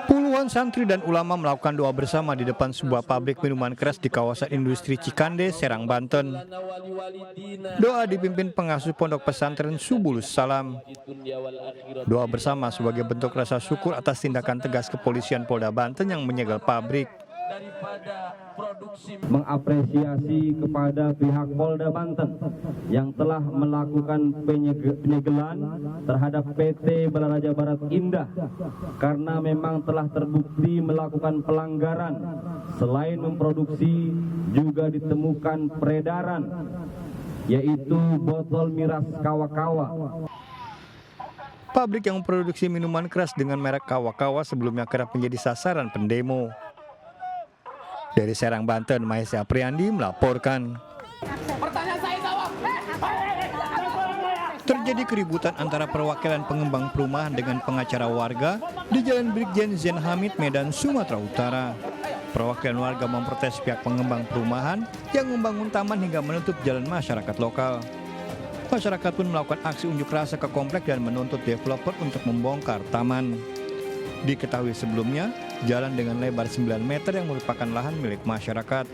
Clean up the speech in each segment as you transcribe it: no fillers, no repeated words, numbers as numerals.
Puluhan santri dan ulama melakukan doa bersama di depan sebuah pabrik minuman keras di kawasan industri Cikande, Serang, Banten. Doa dipimpin pengasuh pondok pesantren Subulus Salam. Doa bersama sebagai bentuk rasa syukur atas tindakan tegas kepolisian Polda Banten yang menyegel pabrik. Mengapresiasi kepada pihak Polda Banten yang telah melakukan penyegelan terhadap PT Balaraja Barat Indah karena memang telah terbukti melakukan pelanggaran. Selain memproduksi juga ditemukan peredaran yaitu botol miras kawa-kawa. Pabrik yang memproduksi minuman keras dengan merek kawa-kawa sebelumnya kerap menjadi sasaran pendemo. Dari Serang, Banten, Maese Apriandi melaporkan. Terjadi keributan antara perwakilan pengembang perumahan dengan pengacara warga di Jalan Brigjen Zain Hamid, Medan, Sumatera Utara. Perwakilan warga memprotes pihak pengembang perumahan yang membangun taman hingga menutup jalan masyarakat lokal. Masyarakat pun melakukan aksi unjuk rasa ke komplek dan menuntut developer untuk membongkar taman. Diketahui sebelumnya, jalan dengan lebar 9 meter yang merupakan lahan milik masyarakat.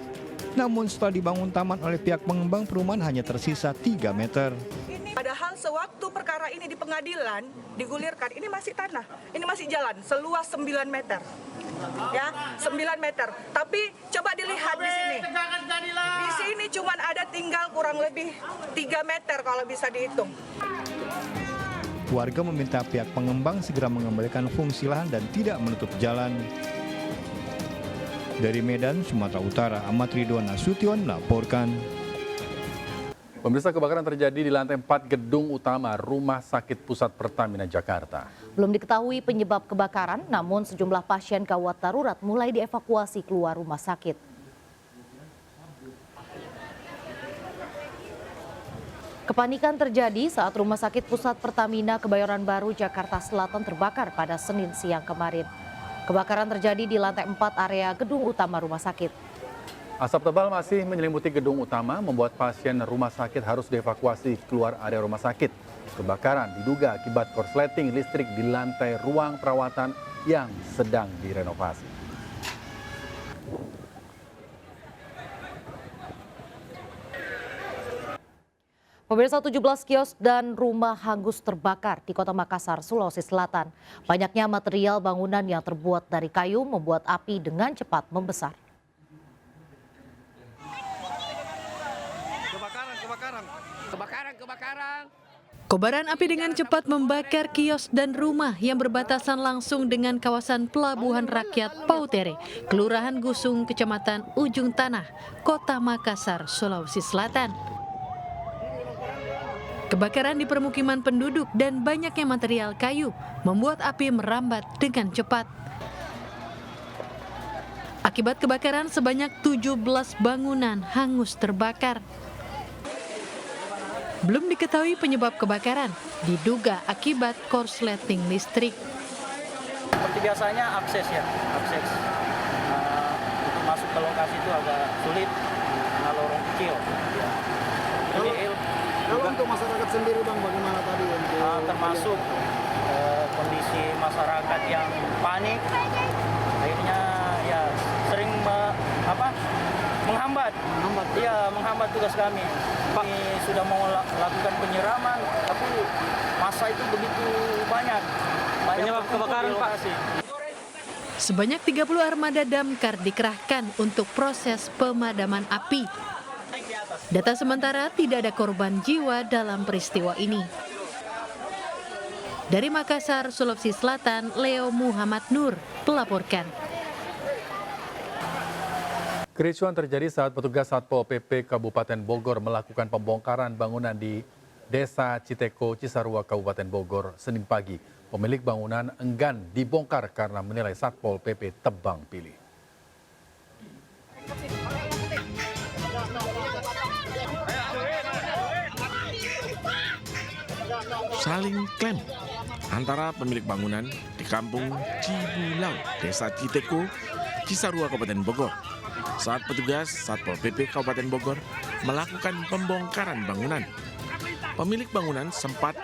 Namun setelah dibangun taman oleh pihak pengembang perumahan hanya tersisa 3 meter. Padahal sewaktu perkara ini di pengadilan digulirkan, ini masih tanah, ini masih jalan seluas 9 meter. Ya, 9 meter. Tapi coba dilihat di sini. Di sini cuma ada tinggal kurang lebih 3 meter kalau bisa dihitung. Warga meminta pihak pengembang segera mengembalikan fungsi lahan dan tidak menutup jalan. Dari Medan, Sumatera Utara, Ahmad Ridwan Nasution melaporkan. Pemirsa, kebakaran terjadi di lantai 4 gedung utama Rumah Sakit Pusat Pertamina Jakarta. Belum diketahui penyebab kebakaran, namun sejumlah pasien gawat darurat mulai dievakuasi keluar rumah sakit. Kepanikan terjadi saat Rumah Sakit Pusat Pertamina Kebayoran Baru, Jakarta Selatan terbakar pada Senin siang kemarin. Kebakaran terjadi di lantai 4 area gedung utama rumah sakit. Asap tebal masih menyelimuti gedung utama, membuat pasien rumah sakit harus dievakuasi keluar area rumah sakit. Kebakaran diduga akibat korsleting listrik di lantai ruang perawatan yang sedang direnovasi. Pemirsa, 17 kios dan rumah hangus terbakar di Kota Makassar, Sulawesi Selatan. Banyaknya material bangunan yang terbuat dari kayu membuat api dengan cepat membesar. Kobaran api dengan cepat membakar kios dan rumah yang berbatasan langsung dengan kawasan Pelabuhan Rakyat Pautere, Kelurahan Gusung, Kecamatan Ujung Tanah, Kota Makassar, Sulawesi Selatan. Kebakaran di permukiman penduduk dan banyaknya material kayu membuat api merambat dengan cepat. Akibat kebakaran sebanyak 17 bangunan hangus terbakar. Belum diketahui penyebab kebakaran, diduga akibat korsleting listrik. Seperti biasanya akses. Untuk masuk ke lokasi itu agak sulit, karena lorong kecil. Kalau untuk masyarakat sendiri Bang, bagaimana tadi? Termasuk kondisi masyarakat yang panik, akhirnya ya sering menghambat tugas kami. Kami sudah mau lakukan penyiraman, tapi masa itu begitu banyak Penyebab kebakaran, Pak? Sebanyak 30 armada damkar dikerahkan untuk proses pemadaman api. Data sementara tidak ada korban jiwa dalam peristiwa ini. Dari Makassar, Sulawesi Selatan, Leo Muhammad Nur melaporkan. Kericuan terjadi saat petugas Satpol PP Kabupaten Bogor melakukan pembongkaran bangunan di Desa Citeko, Cisarua, Kabupaten Bogor, Senin pagi. Pemilik bangunan enggan dibongkar karena menilai Satpol PP tebang pilih. Saling klaim antara pemilik bangunan di kampung Cibulau, Desa Citeko, Cisarua, Kabupaten Bogor. Saat petugas Satpol PP Kabupaten Bogor melakukan pembongkaran bangunan, pemilik bangunan sempat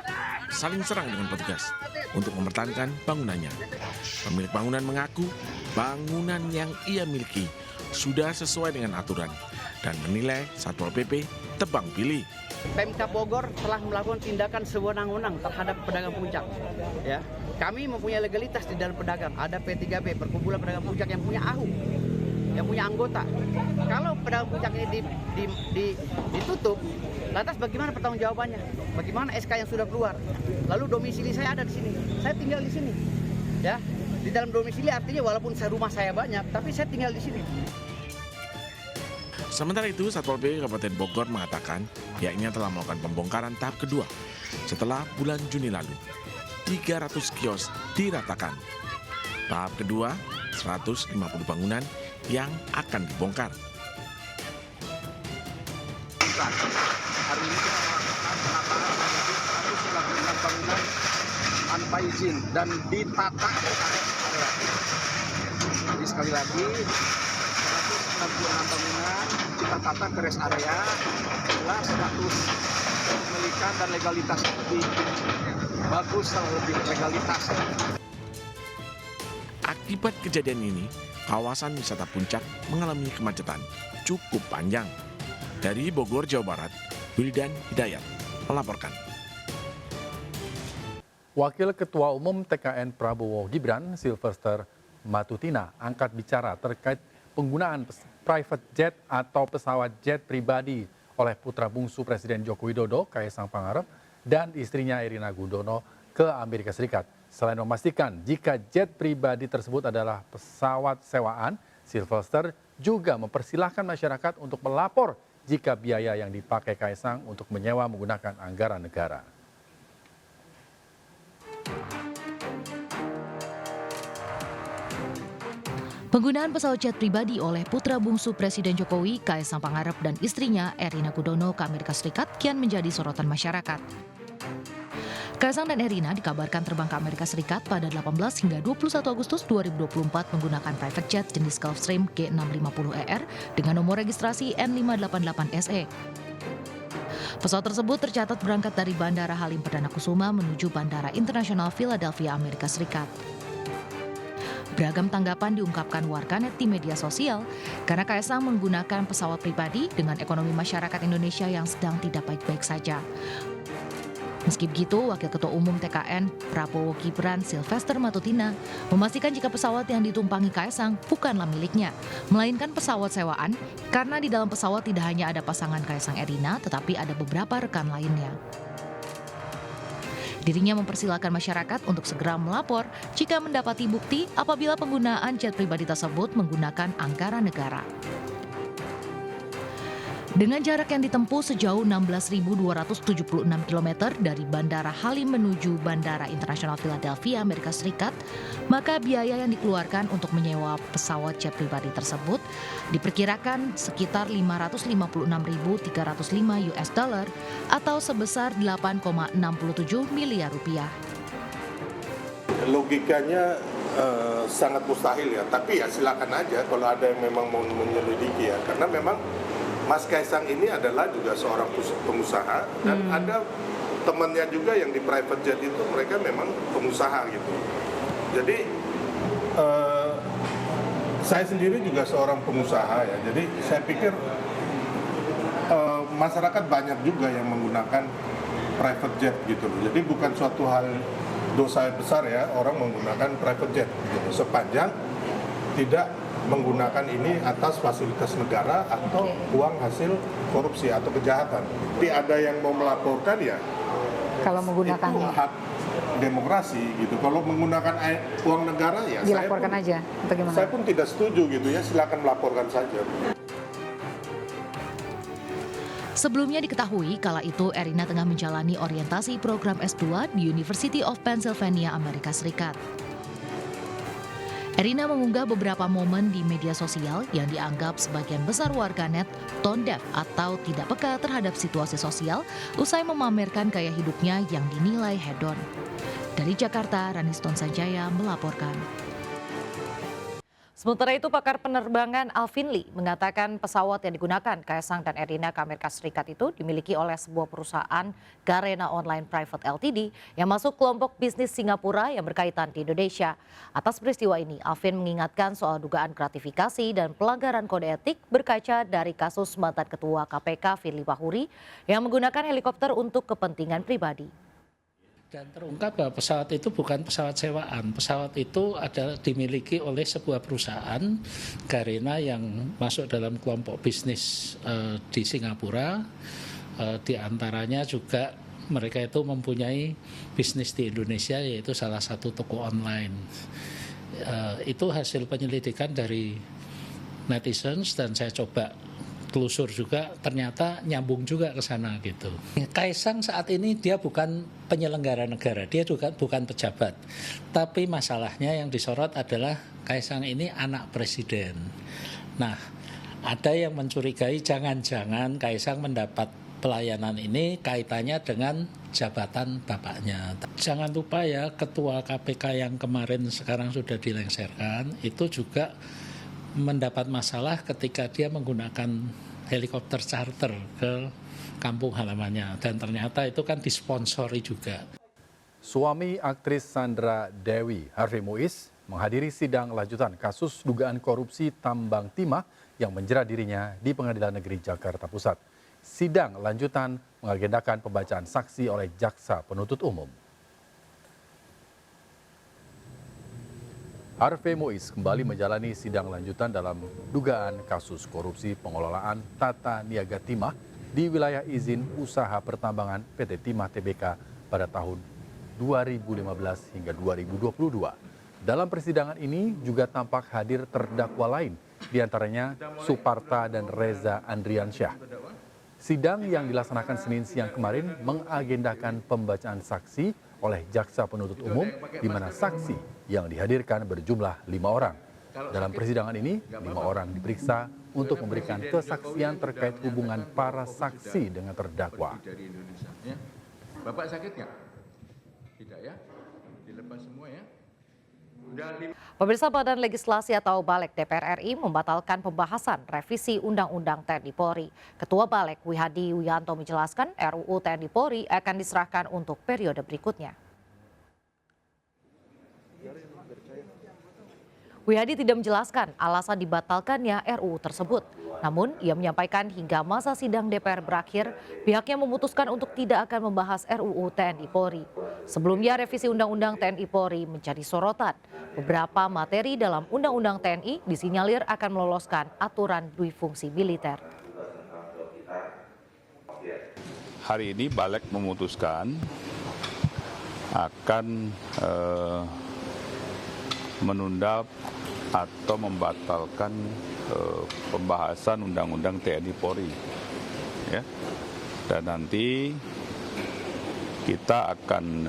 saling serang dengan petugas untuk mempertahankan bangunannya. Pemilik bangunan mengaku bangunan yang ia miliki sudah sesuai dengan aturan dan menilai Satpol PP tebang pilih. Pemkab Bogor telah melakukan tindakan sewenang-wenang terhadap pedagang puncak. Ya, kami mempunyai legalitas di dalam pedagang. Ada P3B, Perkumpulan Pedagang Puncak yang punya AHU, yang punya anggota. Kalau pedagang puncak ini ditutup, lantas bagaimana pertanggungjawabannya? Bagaimana SK yang sudah keluar? Lalu domisili saya ada di sini, saya tinggal di sini. Ya, di dalam domisili artinya walaupun rumah saya banyak, tapi saya tinggal di sini. Sementara itu, Satpol PP Kabupaten Bogor mengatakan pihaknya telah melakukan pembongkaran tahap kedua setelah bulan Juni lalu. 300 kios diratakan. Tahap kedua, 150 bangunan yang akan dibongkar. Hari ini kita melakukan penataan 196 bangunan tanpa izin dan ditata area. Jadi sekali lagi 196 bangunan kita tata ke rest area, jelas status kepemilikan dan legalitas lebih bagus, lebih legalitas. Akibat kejadian ini, kawasan wisata Puncak mengalami kemacetan cukup panjang. Dari Bogor, Jawa Barat, Wildan Hidayat melaporkan. Wakil Ketua Umum TKN Prabowo Gibran, Sylvester Matutina, angkat bicara terkait penggunaan private jet atau pesawat jet pribadi oleh putra bungsu Presiden Joko Widodo, Kaisang Pangarep, dan istrinya Erina Gudono ke Amerika Serikat. Selain memastikan jika jet pribadi tersebut adalah pesawat sewaan, Sylvester juga mempersilahkan masyarakat untuk melapor jika biaya yang dipakai Kaisang untuk menyewa menggunakan anggaran negara. Penggunaan pesawat jet pribadi oleh putra bungsu Presiden Jokowi, Kaisang Pangarep, dan istrinya Erina Gudono ke Amerika Serikat kian menjadi sorotan masyarakat. Kaisang dan Erina dikabarkan terbang ke Amerika Serikat pada 18 hingga 21 Agustus 2024 menggunakan private jet jenis Gulfstream G650ER dengan nomor registrasi N588SE. Pesawat tersebut tercatat berangkat dari Bandara Halim Perdana Kusuma menuju Bandara Internasional Philadelphia, Amerika Serikat. Beragam tanggapan diungkapkan warganet di media sosial karena Kaisang menggunakan pesawat pribadi dengan ekonomi masyarakat Indonesia yang sedang tidak baik-baik saja. Meski begitu, Wakil Ketua Umum TKN Prabowo Gibran, Sylvester Matutina, memastikan jika pesawat yang ditumpangi Kaisang bukanlah miliknya, melainkan pesawat sewaan, karena di dalam pesawat tidak hanya ada pasangan Kaisang Erina, tetapi ada beberapa rekan lainnya. Dirinya mempersilahkan masyarakat untuk segera melapor jika mendapati bukti apabila penggunaan jet pribadi tersebut menggunakan anggaran negara. Dengan jarak yang ditempuh sejauh 16.276 km dari Bandara Halim menuju Bandara Internasional Philadelphia, Amerika Serikat, maka biaya yang dikeluarkan untuk menyewa pesawat jet pribadi tersebut diperkirakan sekitar 556.305 US dollar atau sebesar 8,67 miliar rupiah. Logikanya sangat mustahil ya, tapi ya silakan aja kalau ada yang memang mau menyelidiki ya, karena memang Mas Kaisang ini adalah juga seorang pengusaha dan ada temannya juga yang di private jet itu mereka memang pengusaha gitu. Jadi saya sendiri juga seorang pengusaha ya. Jadi saya pikir masyarakat banyak juga yang menggunakan private jet gitu loh. Jadi bukan suatu hal dosa besar ya orang menggunakan private jet gitu, sepanjang tidak menggunakan ini atas fasilitas negara atau uang hasil korupsi atau kejahatan. Tapi ada yang mau melaporkan ya, kalau menggunakan itu hak demokrasi gitu. Kalau menggunakan uang negara ya dilaporkan aja. Bagaimana? Saya pun tidak setuju gitu ya, silakan melaporkan saja. Sebelumnya diketahui kala itu Erina tengah menjalani orientasi program S2 di University of Pennsylvania, Amerika Serikat. Erina mengunggah beberapa momen di media sosial yang dianggap sebagian besar warganet tone deaf atau tidak peka terhadap situasi sosial usai memamerkan gaya hidupnya yang dinilai hedon. Dari Jakarta, Raniston Sanjaya melaporkan. Sementara itu, pakar penerbangan Alvin Lee mengatakan pesawat yang digunakan Kaisang dan Erina ke Amerika Serikat itu dimiliki oleh sebuah perusahaan Garena Online Private Ltd yang masuk kelompok bisnis Singapura yang berkaitan di Indonesia. Atas peristiwa ini, Alvin mengingatkan soal dugaan gratifikasi dan pelanggaran kode etik berkaca dari kasus mantan Ketua KPK Firly Bahuri yang menggunakan helikopter untuk kepentingan pribadi. Dan terungkap bahwa pesawat itu bukan pesawat sewaan. Pesawat itu adalah dimiliki oleh sebuah perusahaan Garena yang masuk dalam kelompok bisnis di Singapura. Di antaranya juga mereka itu mempunyai bisnis di Indonesia, yaitu salah satu toko online. Itu hasil penyelidikan dari netizens dan saya coba telusur juga, ternyata nyambung juga ke sana gitu. Kaisang saat ini dia bukan penyelenggara negara, dia juga bukan pejabat. Tapi masalahnya yang disorot adalah Kaisang ini anak presiden. Nah, ada yang mencurigai jangan-jangan Kaisang mendapat pelayanan ini kaitannya dengan jabatan bapaknya. Jangan lupa ya, ketua KPK yang kemarin sekarang sudah dilengsarkan, itu juga mendapat masalah ketika dia menggunakan helikopter charter ke kampung halamannya dan ternyata itu kan disponsori juga. Suami aktris Sandra Dewi, Harvey Muiz, menghadiri sidang lanjutan kasus dugaan korupsi tambang timah yang menjerat dirinya di Pengadilan Negeri Jakarta Pusat. Sidang lanjutan mengagendakan pembacaan saksi oleh jaksa penuntut umum. Harvey Muiz kembali menjalani sidang lanjutan dalam dugaan kasus korupsi pengelolaan tata niaga timah di wilayah izin usaha pertambangan PT Timah Tbk pada tahun 2015 hingga 2022. Dalam persidangan ini juga tampak hadir terdakwa lain, diantaranya Suparta dan Reza Andriansyah. Sidang yang dilaksanakan Senin siang kemarin mengagendakan pembacaan saksi oleh jaksa penuntut umum, di mana saksi yang dihadirkan berjumlah 5 orang. Dalam persidangan ini, 5 orang diperiksa untuk memberikan kesaksian terkait hubungan para saksi dengan terdakwa. Bapak sakit nggak? Tidak ya? Dilepas semua ya? Pemirsa, Badan Legislasi atau Balek DPR RI membatalkan pembahasan revisi Undang-Undang TNI Polri. Ketua Balek Wihadi Wiyanto menjelaskan RUU TNI Polri akan diserahkan untuk periode berikutnya. Wihadi tidak menjelaskan alasan dibatalkannya RUU tersebut. Namun, ia menyampaikan hingga masa sidang DPR berakhir, pihaknya memutuskan untuk tidak akan membahas RUU TNI Polri. Sebelumnya, revisi Undang-Undang TNI Polri menjadi sorotan. Beberapa materi dalam Undang-Undang TNI disinyalir akan meloloskan aturan duifungsi militer. Hari ini Balek memutuskan akan menunda atau membatalkan pembahasan Undang-Undang TNI Polri, ya. Dan nanti kita akan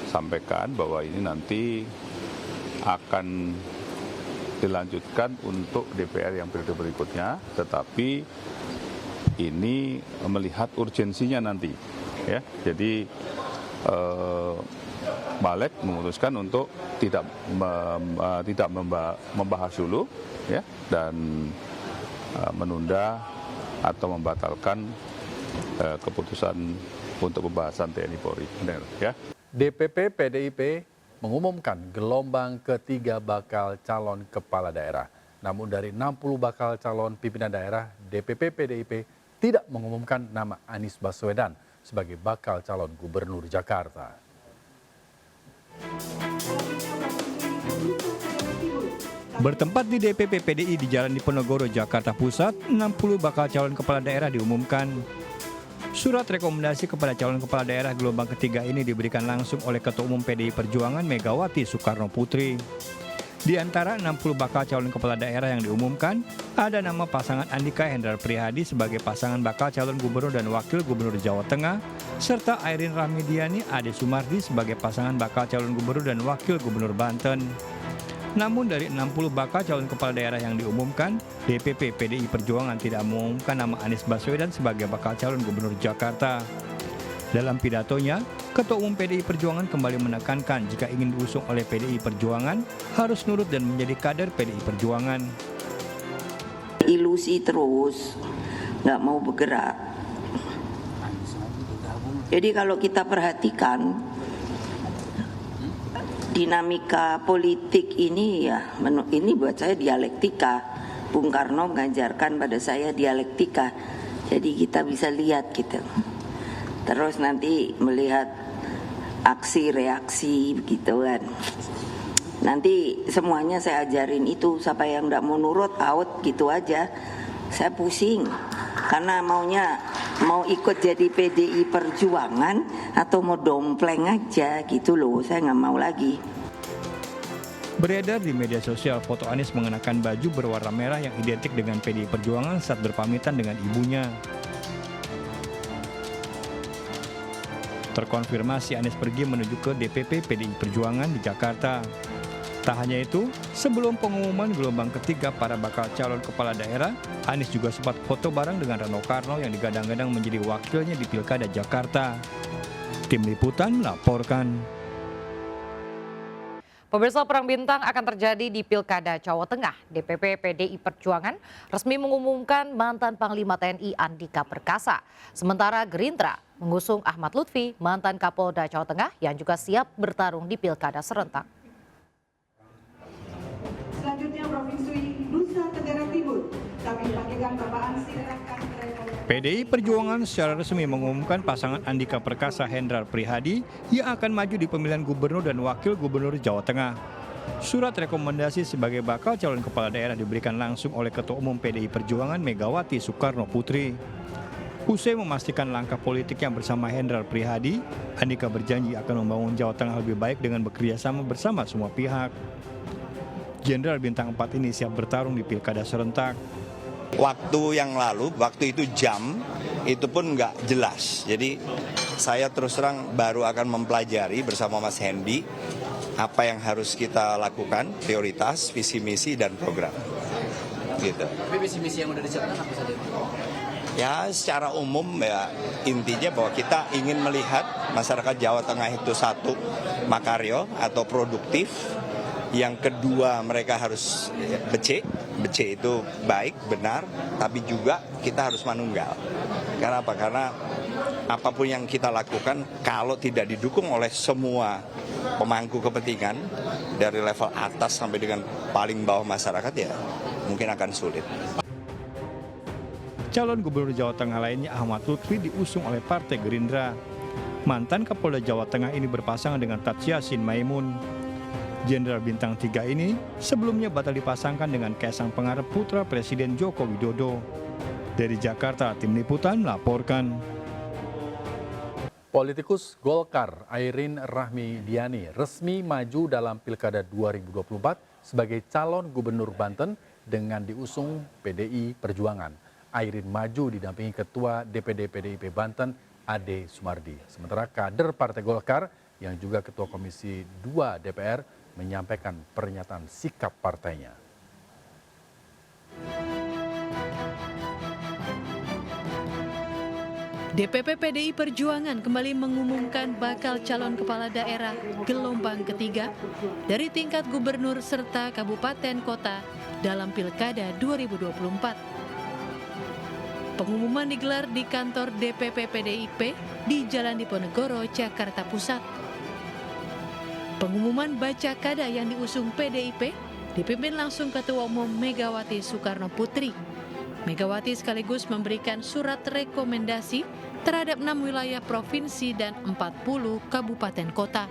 sampaikan bahwa ini nanti akan dilanjutkan untuk DPR yang periode berikutnya, tetapi ini melihat urgensinya nanti, ya. Jadi Balek memutuskan untuk tidak membahas dulu, ya, dan menunda atau membatalkan keputusan untuk pembahasan TNI Polri. Ya. DPP PDIP mengumumkan gelombang ketiga bakal calon kepala daerah. Namun dari 60 bakal calon pimpinan daerah, DPP PDIP tidak mengumumkan nama Anies Baswedan sebagai bakal calon gubernur Jakarta. Bertempat di DPP PDI di Jalan Diponegoro, Jakarta Pusat, 60 bakal calon kepala daerah diumumkan. Surat rekomendasi kepada calon kepala daerah gelombang ketiga ini diberikan langsung oleh Ketua Umum PDI Perjuangan Megawati Soekarno Putri. Di antara 60 bakal calon kepala daerah yang diumumkan, ada nama pasangan Andika Hendrar Prihadi sebagai pasangan bakal calon gubernur dan wakil gubernur Jawa Tengah, serta Airin Rahmidiani Ade Sumardi sebagai pasangan bakal calon gubernur dan wakil gubernur Banten. Namun dari 60 bakal calon kepala daerah yang diumumkan, DPP PDI Perjuangan tidak mengumumkan nama Anies Baswedan sebagai bakal calon gubernur Jakarta. Dalam pidatonya, Ketua Umum PDI Perjuangan kembali menekankan jika ingin diusung oleh PDI Perjuangan harus nurut dan menjadi kader PDI Perjuangan. Ilusi terus, nggak mau bergerak. Jadi kalau kita perhatikan dinamika politik ini ya, ini buat saya dialektika. Bung Karno mengajarkan pada saya dialektika. Jadi kita bisa lihat gitu. Terus nanti melihat aksi reaksi begitu kan. Nanti semuanya saya ajarin itu, siapa yang nggak mau nurut out gitu aja. Saya pusing karena mau ikut jadi PDI Perjuangan atau mau dompleng aja gitu loh. Saya nggak mau lagi. Beredar di media sosial foto Anies mengenakan baju berwarna merah yang identik dengan PDI Perjuangan saat berpamitan dengan ibunya. Terkonfirmasi Anies pergi menuju ke DPP PDI Perjuangan di Jakarta. Tak hanya itu, sebelum pengumuman gelombang ketiga para bakal calon kepala daerah, Anies juga sempat foto bareng dengan Rano Karno yang digadang-gadang menjadi wakilnya di Pilkada Jakarta. Tim Liputan melaporkan. Pemirsa, perang bintang akan terjadi di Pilkada Jawa Tengah. DPP PDI Perjuangan resmi mengumumkan mantan Panglima TNI Andika Perkasa. Sementara Gerindra mengusung Ahmad Lutfi, mantan Kapolda Jawa Tengah yang juga siap bertarung di Pilkada serentak. Selanjutnya Provinsi Nusa Tenggara Timur. Kami panggilkan Bapak Ansir Rakan. PDI Perjuangan secara resmi mengumumkan pasangan Andika Perkasa Hendrar Prihadi yang akan maju di pemilihan gubernur dan wakil gubernur Jawa Tengah. Surat rekomendasi sebagai bakal calon kepala daerah diberikan langsung oleh Ketua Umum PDI Perjuangan Megawati Soekarno Putri. Usai memastikan langkah politiknya bersama Hendrar Prihadi, Andika berjanji akan membangun Jawa Tengah lebih baik dengan bekerja sama bersama semua pihak. Jenderal Bintang 4 ini siap bertarung di Pilkada serentak. Waktu yang lalu, waktu itu jam, itu pun nggak jelas. Jadi saya terus terang baru akan mempelajari bersama Mas Hendi apa yang harus kita lakukan, prioritas, visi misi dan program. Gitu. Tapi visi misi yang udah disiapkan apa saja? Ya secara umum ya intinya bahwa kita ingin melihat masyarakat Jawa Tengah itu satu, makaryo atau produktif. Yang kedua mereka harus becek itu baik, benar, tapi juga kita harus manunggal. Karena apa? Karena apapun yang kita lakukan kalau tidak didukung oleh semua pemangku kepentingan dari level atas sampai dengan paling bawah masyarakat ya mungkin akan sulit. Calon gubernur Jawa Tengah lainnya Ahmad Lutfi diusung oleh Partai Gerindra. Mantan Kapolda Jawa Tengah ini berpasangan dengan Tatsya Sin Maimun. Jenderal Bintang 3 ini sebelumnya batal dipasangkan dengan Kaisang Pangarep putra Presiden Joko Widodo. Dari Jakarta, Tim Liputan melaporkan. Politikus Golkar Airin Rahmidiani resmi maju dalam Pilkada 2024 sebagai calon gubernur Banten dengan diusung PDI Perjuangan. Airin maju didampingi Ketua DPD PDIP Banten Ade Sumardi. Sementara kader Partai Golkar yang juga Ketua Komisi 2 DPR menyampaikan pernyataan sikap partainya. DPP PDI Perjuangan kembali mengumumkan bakal calon kepala daerah gelombang ketiga dari tingkat gubernur serta kabupaten kota dalam Pilkada 2024. Pengumuman digelar di kantor DPP PDIP di Jalan Diponegoro, Jakarta Pusat. Pengumuman baca kada yang diusung PDIP dipimpin langsung Ketua Umum Megawati Soekarno Putri. Megawati sekaligus memberikan surat rekomendasi terhadap 6 wilayah provinsi dan 40 kabupaten kota.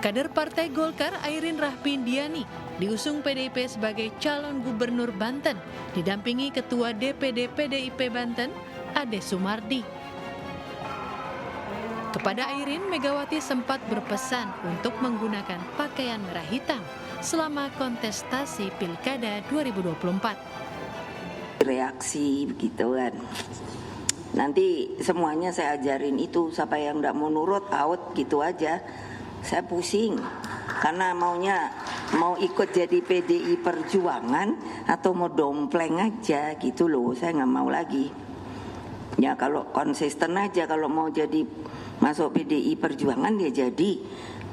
Kader Partai Golkar Airin Rahmidiani diusung PDIP sebagai calon gubernur Banten, didampingi Ketua DPD PDIP Banten Ade Sumardi. Kepada Airin, Megawati sempat berpesan untuk menggunakan pakaian merah hitam selama kontestasi Pilkada 2024. Reaksi begitu kan. Nanti semuanya saya ajarin itu, siapa yang nggak mau nurut out gitu aja. Saya pusing karena mau ikut jadi PDI Perjuangan atau mau dompleng aja gitu loh. Saya nggak mau lagi. Ya kalau konsisten aja, kalau mau jadi masuk PDI Perjuangan ya jadi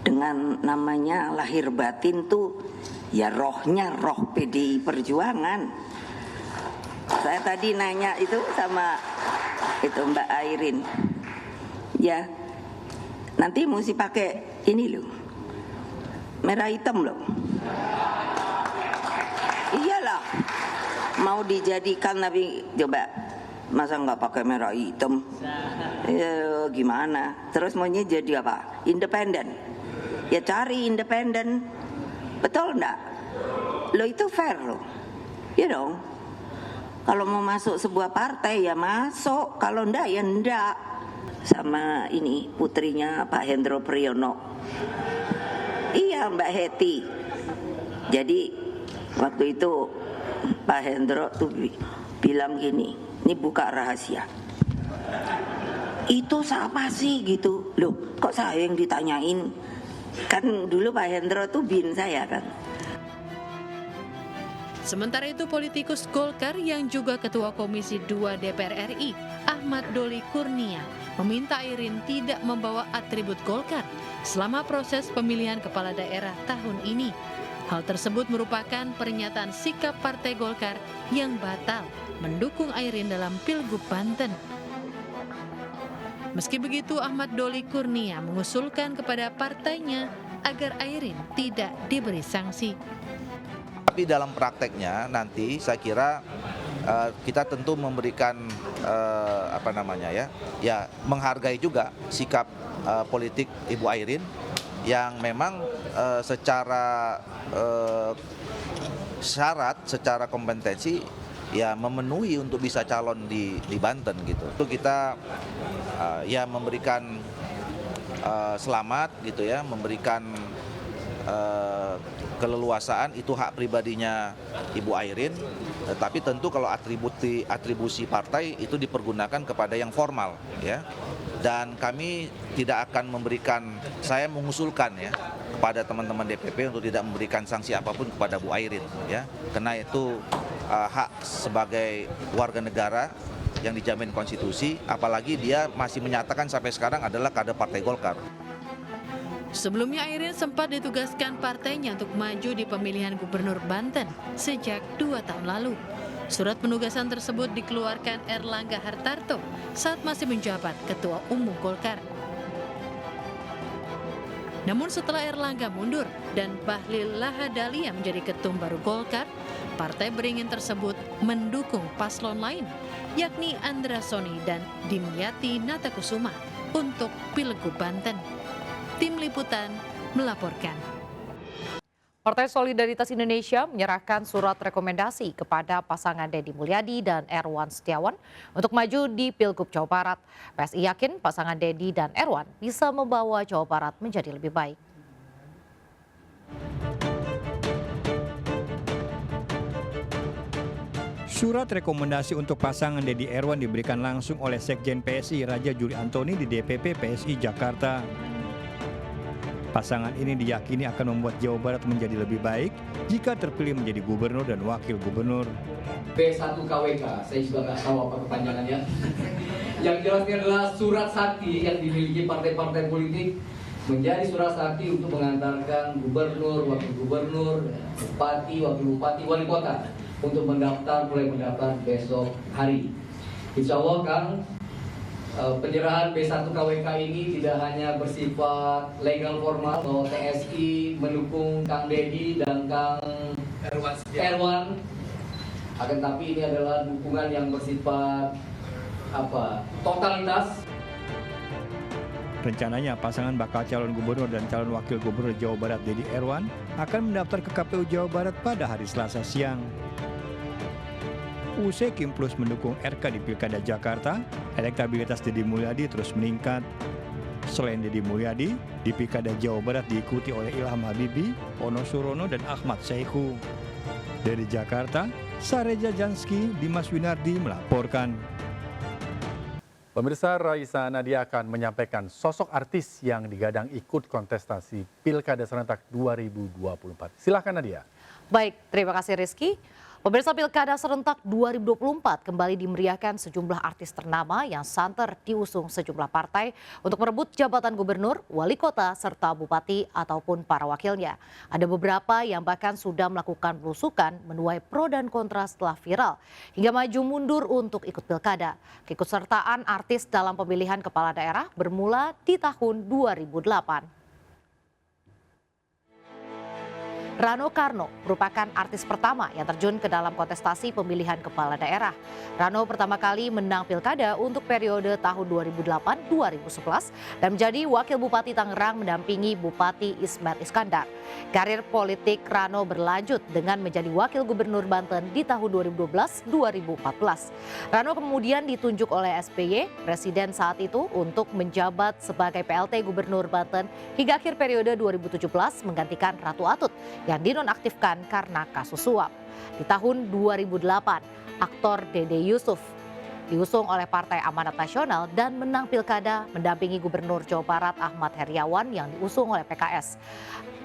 dengan namanya lahir batin tuh ya rohnya roh PDI Perjuangan. Saya tadi nanya itu sama itu Mbak Airin, ya nanti mesti pakai ini loh, merah hitam loh. Iyalah, mau dijadikan tapi coba masa nggak pakai merah hitam? Ya, gimana? Terus maunya jadi apa? Independen? Ya cari independen, betul enggak? Lo itu fair loh, ya dong. Kalau mau masuk sebuah partai ya masuk, kalau enggak ya enggak. Sama ini putrinya Pak Hendro Priyono, iya Mbak Heti. Jadi waktu itu Pak Hendro tuh bilang gini, ini buka rahasia. Itu siapa sih gitu? Loh, kok saya yang ditanyain? Kan dulu Pak Hendro tuh bin saya kan. Sementara itu politikus Golkar yang juga Ketua Komisi 2 DPR RI, Ahmad Doli Kurnia, meminta Airin tidak membawa atribut Golkar selama proses pemilihan kepala daerah tahun ini. Hal tersebut merupakan pernyataan sikap Partai Golkar yang batal mendukung Airin dalam Pilgub Banten. Meski begitu, Ahmad Doli Kurnia mengusulkan kepada partainya agar Airin tidak diberi sanksi. Tapi dalam prakteknya nanti saya kira kita tentu memberikan menghargai juga sikap politik Ibu Airin yang memang secara syarat, secara kompetensi ya memenuhi untuk bisa calon di Banten gitu. Itu kita ya memberikan selamat gitu ya, memberikan keleluasaan, itu hak pribadinya Ibu Airin, tapi tentu kalau atribusi partai itu dipergunakan kepada yang formal ya. Dan kami tidak akan memberikan, saya mengusulkan ya kepada teman-teman DPP untuk tidak memberikan sanksi apapun kepada Bu Airin ya, karena itu hak sebagai warga negara yang dijamin konstitusi, apalagi dia masih menyatakan sampai sekarang adalah kader Partai Golkar. Sebelumnya Airin sempat ditugaskan partainya untuk maju di pemilihan gubernur Banten sejak 2 tahun lalu. Surat penugasan tersebut dikeluarkan Erlangga Hartarto saat masih menjabat Ketua Umum Golkar. Namun setelah Erlangga mundur dan Bahlil Lahadalia menjadi ketum baru Golkar, partai beringin tersebut mendukung paslon lain, yakni Andra Soni dan Dimyati Natakusuma untuk Pilgub Banten. Tim Liputan melaporkan. Partai Solidaritas Indonesia menyerahkan surat rekomendasi kepada pasangan Deddy Mulyadi dan Erwan Setiawan untuk maju di Pilgub Jawa Barat. PSI yakin pasangan Deddy dan Erwan bisa membawa Jawa Barat menjadi lebih baik. Surat rekomendasi untuk pasangan Deddy Erwan diberikan langsung oleh Sekjen PSI Raja Juli Antoni di DPP PSI Jakarta. Pasangan ini diyakini akan membuat Jawa Barat menjadi lebih baik jika terpilih menjadi gubernur dan wakil gubernur. B1 KWK, saya juga nggak tahu apa kepanjangannya. Yang jelasnya adalah surat sakti yang dimiliki partai-partai politik menjadi surat sakti untuk mengantarkan gubernur, wakil gubernur, bupati, wakil bupati, wali kota untuk mendaftar, mulai mendaftar besok hari. Insya Allah Kang, penyerahan B1 KWK ini tidak hanya bersifat legal formal bahwa TSI mendukung Kang Deddy dan Kang Erwan, akan tapi ini adalah dukungan yang bersifat totalitas. Rencananya pasangan bakal calon gubernur dan calon wakil gubernur Jawa Barat Deddy Erwan akan mendaftar ke KPU Jawa Barat pada hari Selasa siang. Usai Kim Plus mendukung RK di Pilkada Jakarta, elektabilitas Deddy Mulyadi terus meningkat. Selain Deddy Mulyadi, di Pilkada Jawa Barat diikuti oleh Ilham Habibie, Ono Surono, dan Ahmad Saiku. Dari Jakarta, Sareja Janski, Dimas Winardi melaporkan. Pemirsa, Raisa Nadia akan menyampaikan sosok artis yang digadang ikut kontestasi Pilkada Serentak 2024. Silakan Nadia. Baik, terima kasih Rizky. Pemirsa, Pilkada serentak 2024 kembali dimeriahkan sejumlah artis ternama yang santer diusung sejumlah partai untuk merebut jabatan gubernur, wali kota, serta bupati ataupun para wakilnya. Ada beberapa yang bahkan sudah melakukan belusukan menuai pro dan kontra setelah viral hingga maju mundur untuk ikut pilkada. Keikutsertaan artis dalam pemilihan kepala daerah bermula di tahun 2008. Rano Karno merupakan artis pertama yang terjun ke dalam kontestasi pemilihan kepala daerah. Rano pertama kali menang pilkada untuk periode tahun 2008-2011 dan menjadi wakil Bupati Tangerang mendampingi Bupati Ismet Iskandar. Karir politik Rano berlanjut dengan menjadi wakil gubernur Banten di tahun 2012-2014. Rano kemudian ditunjuk oleh SBY, presiden saat itu, untuk menjabat sebagai PLT Gubernur Banten hingga akhir periode 2017 menggantikan Ratu Atut yang dinonaktifkan karena kasus suap. Di tahun 2008, aktor Dede Yusuf diusung oleh Partai Amanat Nasional dan menang pilkada mendampingi Gubernur Jawa Barat Ahmad Heriawan yang diusung oleh PKS.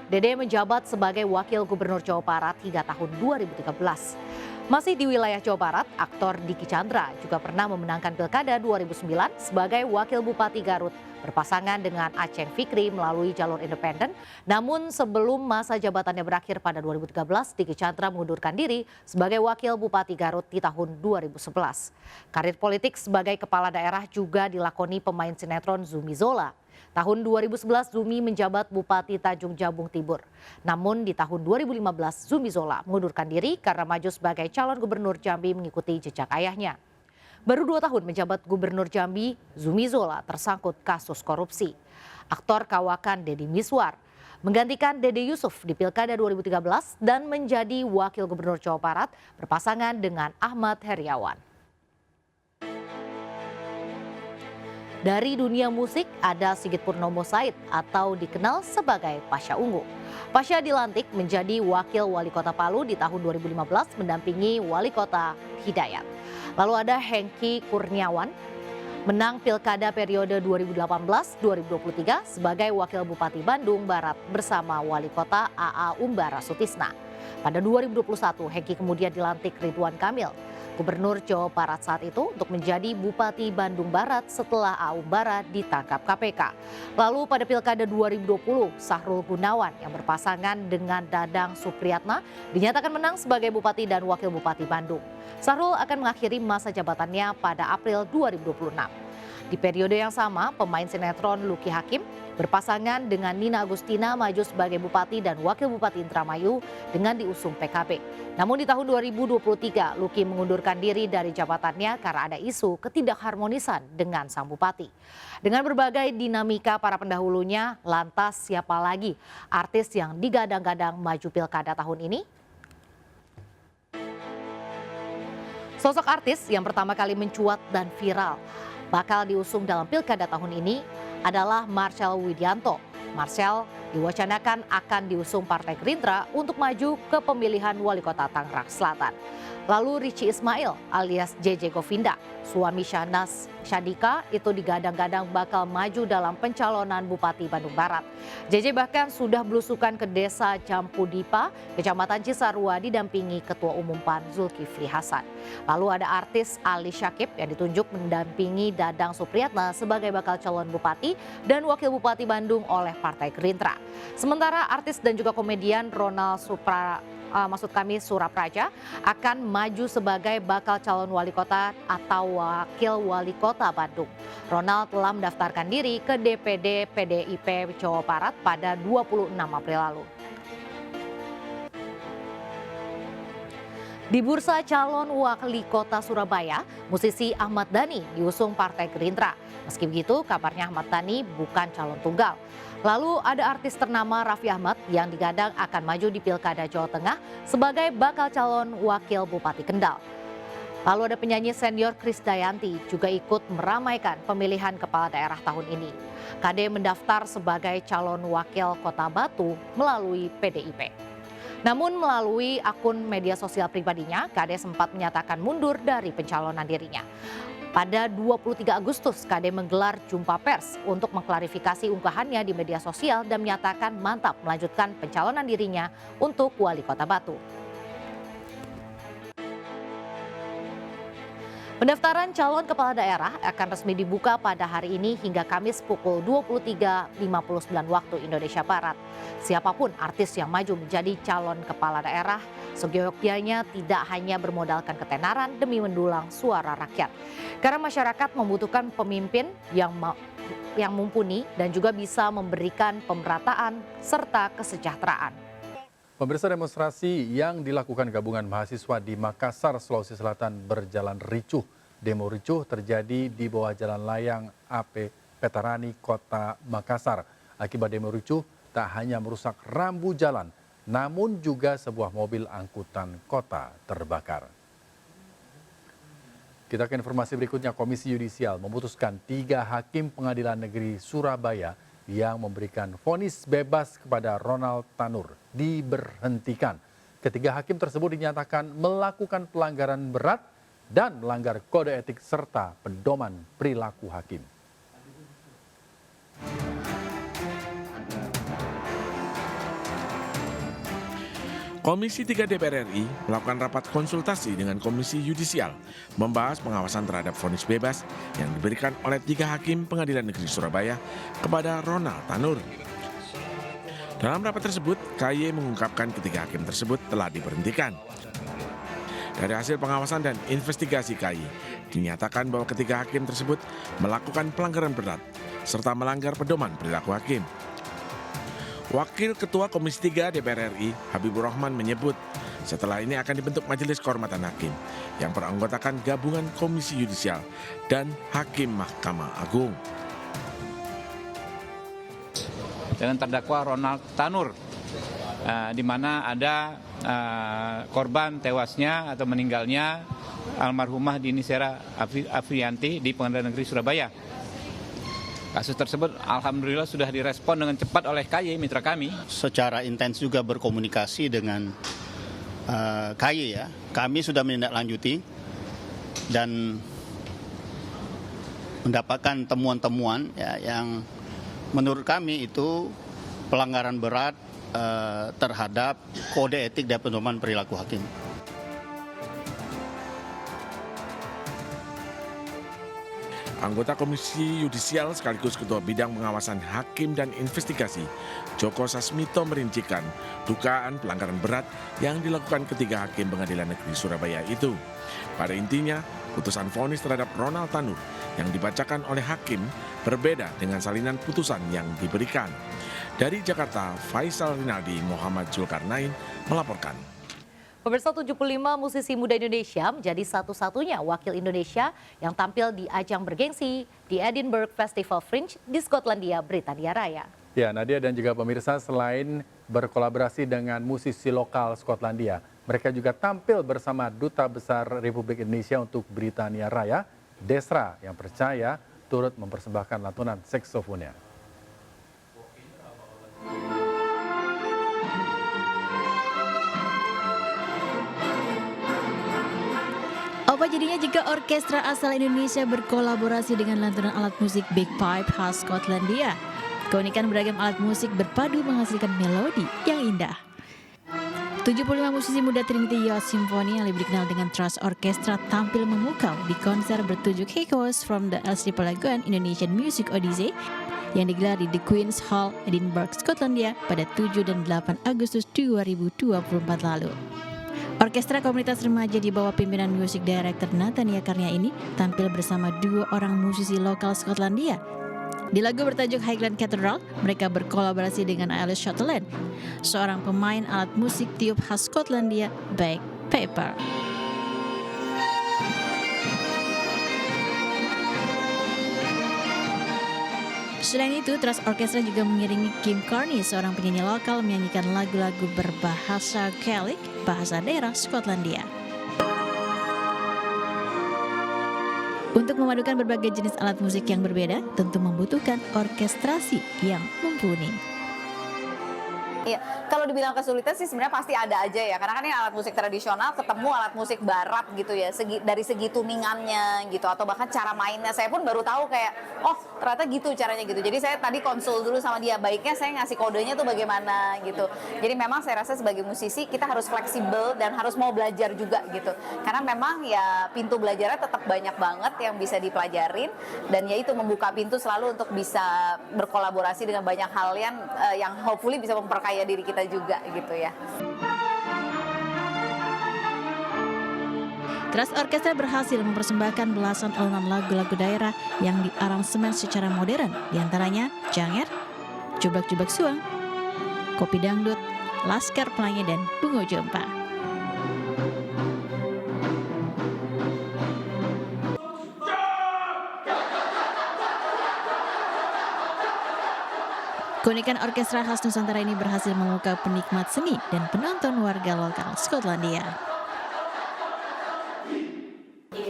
Dede menjabat sebagai wakil Gubernur Jawa Barat hingga tahun 2013. Masih di wilayah Jawa Barat, aktor Diki Chandra juga pernah memenangkan pilkada 2009 sebagai wakil Bupati Garut berpasangan dengan Aceng Fikri melalui jalur independen. Namun sebelum masa jabatannya berakhir pada 2013, Diki Chandra mengundurkan diri sebagai wakil Bupati Garut di tahun 2011. Karir politik sebagai kepala daerah juga dilakoni pemain sinetron Zumi Zola. Tahun 2011 Zumi menjabat Bupati Tanjung Jabung Timur. Namun di tahun 2015 Zumi Zola mengundurkan diri karena maju sebagai calon gubernur Jambi mengikuti jejak ayahnya. Baru 2 tahun menjabat gubernur Jambi, Zumi Zola tersangkut kasus korupsi. Aktor kawakan Deddy Miswar menggantikan Dede Yusuf di Pilkada 2013 dan menjadi wakil gubernur Jawa Barat berpasangan dengan Ahmad Heriawan. Dari dunia musik ada Sigit Purnomo Said atau dikenal sebagai Pasha Ungu. Pasha dilantik menjadi wakil wali kota Palu di tahun 2015 mendampingi wali kota Hidayat. Lalu ada Hengki Kurniawan menang pilkada periode 2018-2023 sebagai wakil Bupati Bandung Barat bersama wali kota AA Umbara Sutisna. Pada 2021 Hengki kemudian dilantik Ridwan Kamil, Gubernur Jawa Barat saat itu, untuk menjadi Bupati Bandung Barat setelah A. Umbara ditangkap KPK. Lalu pada Pilkada 2020, Sahrul Gunawan yang berpasangan dengan Dadang Supriyatna dinyatakan menang sebagai Bupati dan Wakil Bupati Bandung. Sahrul akan mengakhiri masa jabatannya pada April 2026. Di periode yang sama, pemain sinetron Luki Hakim berpasangan dengan Nina Agustina maju sebagai Bupati dan Wakil Bupati Indramayu dengan diusung PKB. Namun di tahun 2023, Luki mengundurkan diri dari jabatannya karena ada isu ketidakharmonisan dengan sang bupati. Dengan berbagai dinamika para pendahulunya, lantas siapa lagi artis yang digadang-gadang maju pilkada tahun ini? Sosok artis yang pertama kali mencuat dan viral bakal diusung dalam pilkada tahun ini adalah Marcel Widianto. Marcel diwacanakan akan diusung Partai Gerindra untuk maju ke pemilihan wali kota Tangerang Selatan. Lalu Richie Ismail alias JJ Govinda, suami Syahnas Syadika, itu digadang-gadang bakal maju dalam pencalonan Bupati Bandung Barat. JJ bahkan sudah belusukan ke desa Jampudipa, Kecamatan Cisarua didampingi Ketua Umum PAN Zulkifli Hasan. Lalu ada artis Ali Syakib yang ditunjuk mendampingi Dadang Supriyatna sebagai bakal calon Bupati dan Wakil Bupati Bandung oleh Partai Gerindra. Sementara artis dan juga komedian Ronald Surapraja akan maju sebagai bakal calon wali kota atau wakil wali kota Bandung. Ronald telah mendaftarkan diri ke DPD PDIP Jawa Barat pada 26 April lalu. Di bursa calon wali kota Surabaya, musisi Ahmad Dhani diusung Partai Gerindra. Meski begitu, kabarnya Ahmad Dhani bukan calon tunggal. Lalu ada artis ternama Raffi Ahmad yang digadang akan maju di Pilkada Jawa Tengah sebagai bakal calon wakil Bupati Kendal. Lalu ada penyanyi senior Krisdayanti juga ikut meramaikan pemilihan kepala daerah tahun ini. KD mendaftar sebagai calon wakil Kota Batu melalui PDIP. Namun melalui akun media sosial pribadinya, KD sempat menyatakan mundur dari pencalonan dirinya. Pada 23 Agustus, KD menggelar jumpa pers untuk mengklarifikasi unggahannya di media sosial dan menyatakan mantap melanjutkan pencalonan dirinya untuk wali kota Batu. Pendaftaran calon kepala daerah akan resmi dibuka pada hari ini hingga Kamis pukul 23.59 waktu Indonesia Barat. Siapapun artis yang maju menjadi calon kepala daerah, seyogyanya tidak hanya bermodalkan ketenaran demi mendulang suara rakyat. Karena masyarakat membutuhkan pemimpin yang mumpuni dan juga bisa memberikan pemerataan serta kesejahteraan. Pemirsa, demonstrasi yang dilakukan gabungan mahasiswa di Makassar, Sulawesi Selatan berjalan ricuh. Demo ricuh terjadi di bawah jalan layang AP Petarani, Kota Makassar. Akibat demo ricuh tak hanya merusak rambu jalan, namun juga sebuah mobil angkutan kota terbakar. Kita ke informasi berikutnya. Komisi Yudisial memutuskan 3 hakim Pengadilan Negeri Surabaya yang memberikan vonis bebas kepada Ronald Tanur diberhentikan. Ketiga hakim tersebut dinyatakan melakukan pelanggaran berat dan melanggar kode etik serta pedoman perilaku hakim. Komisi 3 DPR RI melakukan rapat konsultasi dengan Komisi Yudisial membahas pengawasan terhadap vonis bebas yang diberikan oleh 3 hakim Pengadilan Negeri Surabaya kepada Ronald Tanur. Dalam rapat tersebut, KY mengungkapkan ketiga hakim tersebut telah diberhentikan. Dari hasil pengawasan dan investigasi KY, dinyatakan bahwa ketiga hakim tersebut melakukan pelanggaran berat serta melanggar pedoman perilaku hakim. Wakil Ketua Komisi 3 DPR RI, Habibur Rahman menyebut, setelah ini akan dibentuk Majelis Kehormatan Hakim yang beranggotakan gabungan Komisi Yudisial dan Hakim Mahkamah Agung. Dengan terdakwa Ronald Tanur, di mana ada korban tewasnya atau meninggalnya almarhumah Dini Sera Afrianti di Pengadilan Negeri Surabaya. Kasus tersebut alhamdulillah sudah direspon dengan cepat oleh KY mitra kami. Secara intens juga berkomunikasi dengan KY ya. Kami sudah menindaklanjuti dan mendapatkan temuan-temuan ya, yang menurut kami itu pelanggaran berat terhadap kode etik dan pedoman perilaku hakim. Anggota Komisi Yudisial sekaligus Ketua Bidang Pengawasan Hakim dan Investigasi, Joko Sasmito merincikan dugaan pelanggaran berat yang dilakukan ketiga hakim Pengadilan Negeri Surabaya itu. Pada intinya, putusan vonis terhadap Ronald Tanur yang dibacakan oleh hakim berbeda dengan salinan putusan yang diberikan. Dari Jakarta, Faisal Rinaldi, Muhammad Zulkarnain melaporkan. Pemirsa, 75 musisi muda Indonesia menjadi satu-satunya wakil Indonesia yang tampil di ajang bergengsi di Edinburgh Festival Fringe di Skotlandia, Britania Raya. Ya, Nadia dan juga pemirsa, selain berkolaborasi dengan musisi lokal Skotlandia, mereka juga tampil bersama Duta Besar Republik Indonesia untuk Britania Raya, Desra, yang percaya turut mempersembahkan lantunan saksofonnya. Apa jadinya jika orkestra asal Indonesia berkolaborasi dengan lantunan alat musik bagpipe khas Skotlandia? Keunikan beragam alat musik berpadu menghasilkan melodi yang indah. 75 musisi muda Trinity Youth Symphony yang lebih dikenal dengan Trust Orchestra tampil memukau di konser bertajuk Echoes from the Elstree Pelagoan Indonesian Music Odyssey yang digelar di The Queen's Hall, Edinburgh, Skotlandia pada 7 dan 8 Agustus 2024 lalu. Orkestra komunitas remaja di bawah pimpinan music director Nathania Karnia ini tampil bersama 2 orang musisi lokal Skotlandia. Di lagu bertajuk Highland Cathedral, mereka berkolaborasi dengan Alice Shotland, seorang pemain alat musik tiup khas Skotlandia, bagpiper. Selain itu, Trust Orchestra juga mengiringi Kim Carney, seorang penyanyi lokal menyanyikan lagu-lagu berbahasa Gaelic, bahasa daerah Skotlandia. Untuk memadukan berbagai jenis alat musik yang berbeda, tentu membutuhkan orkestrasi yang mumpuni. Iya, kalau dibilang kesulitan sih sebenarnya pasti ada aja ya, karena kan ini alat musik tradisional ketemu alat musik barat gitu ya, dari segi tuningannya gitu, atau bahkan cara mainnya saya pun baru tahu kayak, oh ternyata gitu caranya gitu. Jadi saya tadi konsul dulu sama dia, baiknya saya ngasih kodenya tuh bagaimana gitu. Jadi memang saya rasa sebagai musisi kita harus fleksibel dan harus mau belajar juga gitu, karena memang ya pintu belajarnya tetap banyak banget yang bisa dipelajarin, dan ya itu membuka pintu selalu untuk bisa berkolaborasi dengan banyak hal yang hopefully bisa memperkaya diri kita juga gitu ya. Trust Orkestra berhasil mempersembahkan belasan alunan lagu-lagu daerah yang diaransemen secara modern, diantaranya Janger, Jubak-Jubak Suang, Kopi Dangdut, Laskar Pelangi, dan Bungo Jompa. Keunikan orkestra khas Nusantara ini berhasil memukau penikmat seni dan penonton warga lokal Skotlandia.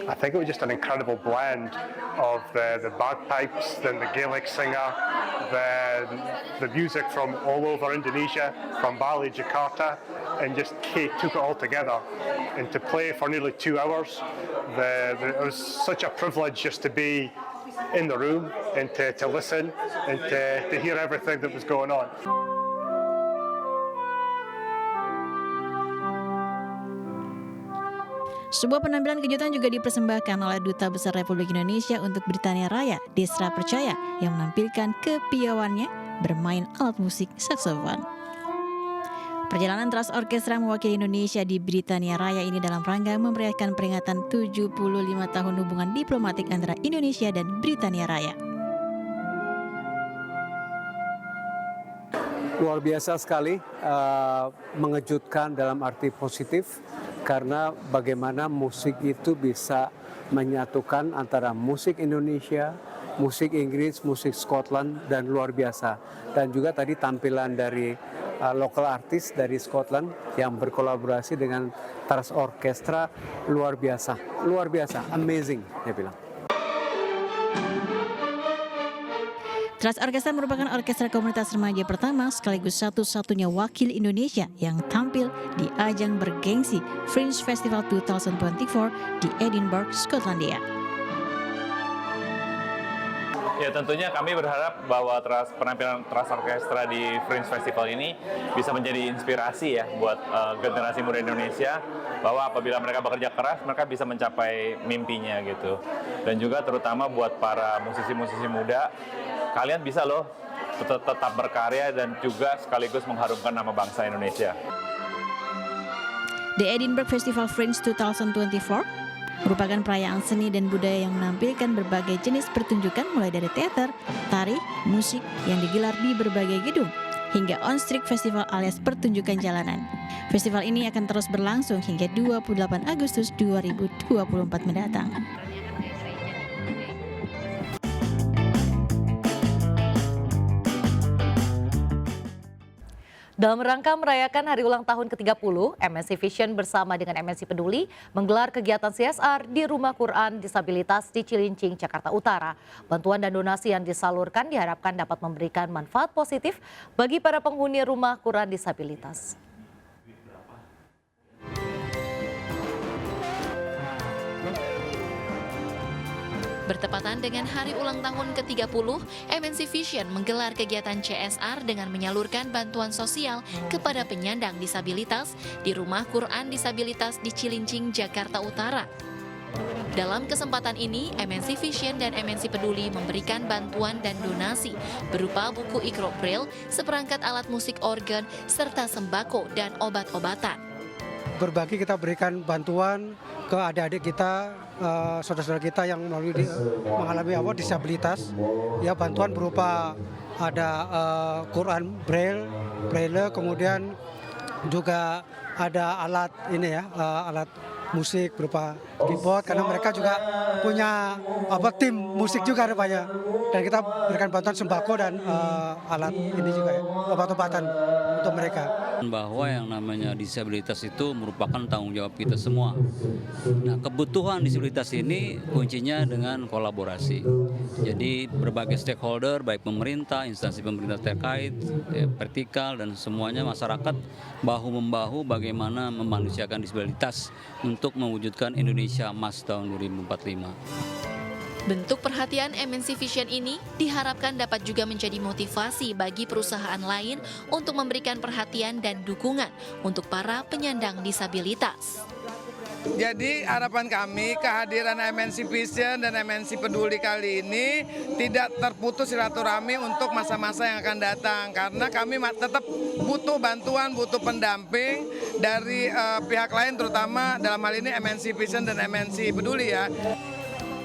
I think it was just an incredible blend of the bagpipes, then the Gaelic singer, the music from all over Indonesia, from Bali, Jakarta, and just took it all together. And to play for nearly 2 hours, it was such a privilege just to be in the room and to listen and to hear everything that was going on. Sebuah penampilan kejutan juga dipersembahkan oleh Duta Besar Republik Indonesia untuk Britania Raya, Desra Percaya, yang menampilkan kepiawaiannya bermain alat musik saksofon. Perjalanan Trust Orkestra mewakili Indonesia di Britania Raya ini dalam rangka memeriahkan peringatan 75 tahun hubungan diplomatik antara Indonesia dan Britania Raya. Luar biasa sekali, mengejutkan dalam arti positif, karena bagaimana musik itu bisa menyatukan antara musik Indonesia, musik Inggris, musik Scotland, dan luar biasa. Dan juga tadi tampilan dari local artist dari Scotland yang berkolaborasi dengan Trust Orkestra, luar biasa, amazing, dia bilang. Trust Orkestra merupakan orkestra komunitas remaja pertama sekaligus satu-satunya wakil Indonesia yang tampil di ajang bergengsi Fringe Festival 2024 di Edinburgh, Skotlandia. Ya, tentunya kami berharap bahwa penampilan Trust Orkestra di Fringe Festival ini bisa menjadi inspirasi ya buat generasi muda Indonesia, bahwa apabila mereka bekerja keras mereka bisa mencapai mimpinya gitu. Dan juga terutama buat para musisi-musisi muda, kalian bisa loh tetap berkarya dan juga sekaligus mengharumkan nama bangsa Indonesia. The Edinburgh Festival Fringe 2024 merupakan perayaan seni dan budaya yang menampilkan berbagai jenis pertunjukan mulai dari teater, tari, musik yang digelar di berbagai gedung, hingga on-street festival alias pertunjukan jalanan. Festival ini akan terus berlangsung hingga 28 Agustus 2024 mendatang. Dalam rangka merayakan hari ulang tahun ke-30, MNC Vision bersama dengan MNC Peduli menggelar kegiatan CSR di Rumah Quran Disabilitas di Cilincing, Jakarta Utara. Bantuan dan donasi yang disalurkan diharapkan dapat memberikan manfaat positif bagi para penghuni Rumah Quran Disabilitas. Bertepatan dengan hari ulang tahun ke-30, MNC Vision menggelar kegiatan CSR dengan menyalurkan bantuan sosial kepada penyandang disabilitas di Rumah Quran Disabilitas di Cilincing, Jakarta Utara. Dalam kesempatan ini, MNC Vision dan MNC Peduli memberikan bantuan dan donasi berupa buku Iqra Braille, seperangkat alat musik organ, serta sembako dan obat-obatan. Berbagi kita berikan bantuan ke adik-adik kita, saudara-saudara kita yang mengalami disabilitas. Ya, bantuan berupa ada Quran Braille, kemudian juga ada alat alat musik, berupa keyboard, karena mereka juga punya tim musik juga rupanya. Dan kita berikan bantuan sembako dan alat ini juga ya, obat-obatan untuk mereka. Bahwa yang namanya disabilitas itu merupakan tanggung jawab kita semua. Nah, kebutuhan disabilitas ini kuncinya dengan kolaborasi. Jadi berbagai stakeholder, baik pemerintah, instansi pemerintah terkait, vertikal dan semuanya masyarakat bahu-membahu bagaimana memanusiakan disabilitas untuk mewujudkan Indonesia Emas tahun 2045. Bentuk perhatian MNC Vision ini diharapkan dapat juga menjadi motivasi bagi perusahaan lain untuk memberikan perhatian dan dukungan untuk para penyandang disabilitas. Jadi harapan kami kehadiran MNC Vision dan MNC Peduli kali ini tidak terputus silaturahmi untuk masa-masa yang akan datang. Karena kami tetap butuh bantuan, butuh pendamping dari pihak lain, terutama dalam hal ini MNC Vision dan MNC Peduli ya.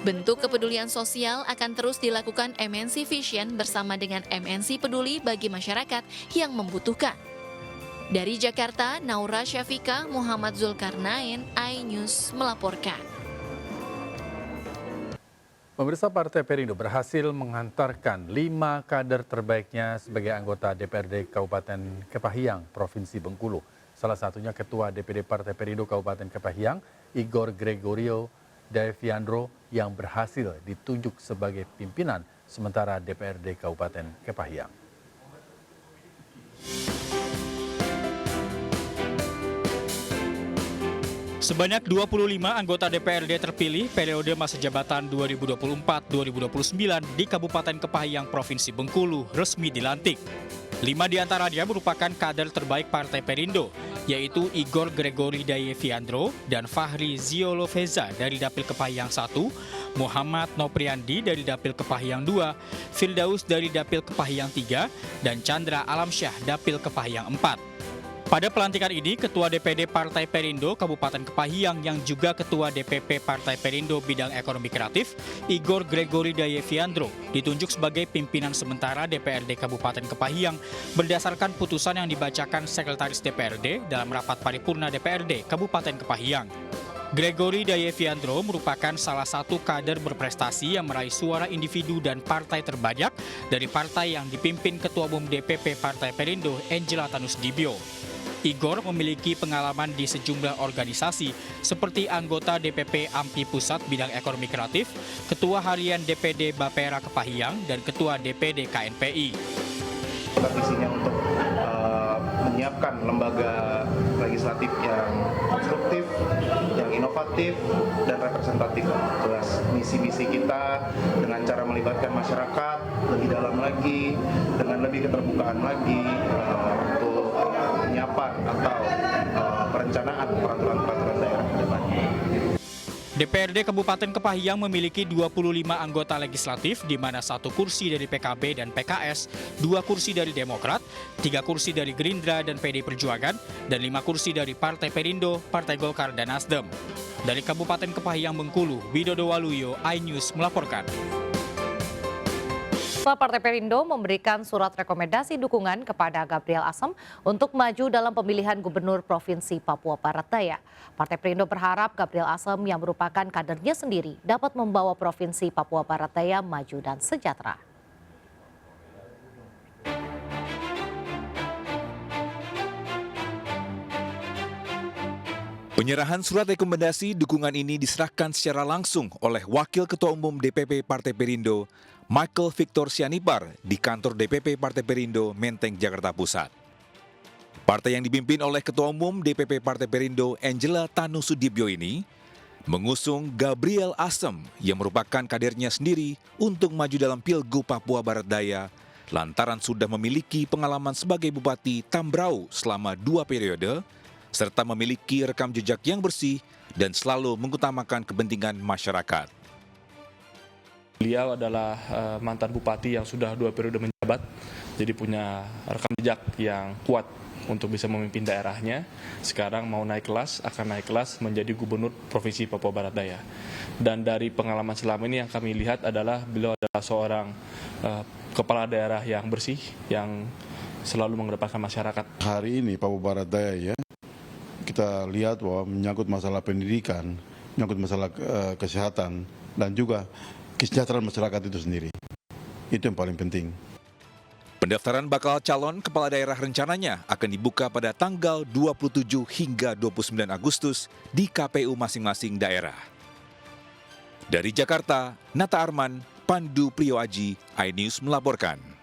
Bentuk kepedulian sosial akan terus dilakukan MNC Vision bersama dengan MNC Peduli bagi masyarakat yang membutuhkan. Dari Jakarta, Naura Syafika, Muhammad Zulkarnain, iNews melaporkan. Pemirsa, Partai Perindo berhasil menghantarkan 5 kader terbaiknya sebagai anggota DPRD Kabupaten Kepahiang, Provinsi Bengkulu. Salah satunya Ketua DPD Partai Perindo Kabupaten Kepahiang, Igor Gregorio Daeviandro, yang berhasil ditunjuk sebagai pimpinan sementara DPRD Kabupaten Kepahiang. Sebanyak 25 anggota DPRD terpilih periode masa jabatan 2024-2029 di Kabupaten Kepahiang, Provinsi Bengkulu resmi dilantik. 5 diantaranya merupakan kader terbaik Partai Perindo, yaitu Igor Gregory Daeviandro dan Fahri Zioloveza dari Dapil Kepahiang 1, Muhammad Nopriandi dari Dapil Kepahiang 2, Firdaus dari Dapil Kepahiang 3, dan Chandra Alamsyah Dapil Kepahiang 4. Pada pelantikan ini, Ketua DPD Partai Perindo Kabupaten Kepahiang yang juga Ketua DPP Partai Perindo Bidang Ekonomi Kreatif, Igor Gregory Daeviandro, ditunjuk sebagai pimpinan sementara DPRD Kabupaten Kepahiang berdasarkan putusan yang dibacakan Sekretaris DPRD dalam rapat paripurna DPRD Kabupaten Kepahiang. Gregory Daeviandro merupakan salah satu kader berprestasi yang meraih suara individu dan partai terbanyak dari partai yang dipimpin Ketua Umum DPP Partai Perindo Angela Tanusdibio. Igor memiliki pengalaman di sejumlah organisasi seperti anggota DPP AMPI Pusat Bidang Ekonomi Kreatif, Ketua Harian DPD Bapera Kepahiang, dan Ketua DPD KNPI. Visinya untuk menyiapkan lembaga legislatif yang konstruktif, yang inovatif, dan representatif. Jelas misi-misi kita dengan cara melibatkan masyarakat lebih dalam lagi, dengan lebih keterbukaan lagi untuk penyiapan atau perencanaan peraturan-peraturan daerah ke depannya. DPRD Kabupaten Kepahiang memiliki 25 anggota legislatif, di mana 1 kursi dari PKB dan PKS, 2 kursi dari Demokrat, 3 kursi dari Gerindra dan PD Perjuangan, dan 5 kursi dari Partai Perindo, Partai Golkar, dan Nasdem. Dari Kabupaten Kepahiang Bengkulu, Widodo Waluyo, iNews melaporkan. Partai Perindo memberikan surat rekomendasi dukungan kepada Gabriel Assem untuk maju dalam pemilihan Gubernur Provinsi Papua Barat Daya. Partai Perindo berharap Gabriel Assem yang merupakan kadernya sendiri dapat membawa Provinsi Papua Barat Daya maju dan sejahtera. Penyerahan surat rekomendasi dukungan ini diserahkan secara langsung oleh Wakil Ketua Umum DPP Partai Perindo, Michael Victor Sianipar, di kantor DPP Partai Perindo, Menteng, Jakarta Pusat. Partai yang dipimpin oleh Ketua Umum DPP Partai Perindo, Angela Tanusudibio ini, mengusung Gabriel Assem yang merupakan kadernya sendiri untuk maju dalam Pilgub Papua Barat Daya, lantaran sudah memiliki pengalaman sebagai Bupati Tambrau selama 2 periode, serta memiliki rekam jejak yang bersih dan selalu mengutamakan kepentingan masyarakat. Beliau adalah mantan bupati yang sudah 2 periode menjabat, jadi punya rekam jejak yang kuat untuk bisa memimpin daerahnya. Sekarang mau naik kelas, akan naik kelas menjadi Gubernur Provinsi Papua Barat Daya. Dan dari pengalaman selama ini yang kami lihat adalah beliau adalah seorang kepala daerah yang bersih, yang selalu mengedepankan masyarakat. Hari ini Papua Barat Daya ya, kita lihat bahwa menyangkut masalah pendidikan, menyangkut masalah kesehatan, dan juga kesejahteraan masyarakat itu sendiri. Itu yang paling penting. Pendaftaran bakal calon kepala daerah rencananya akan dibuka pada tanggal 27 hingga 29 Agustus di KPU masing-masing daerah. Dari Jakarta, Nata Arman, Pandu Priyoaji, iNews melaporkan.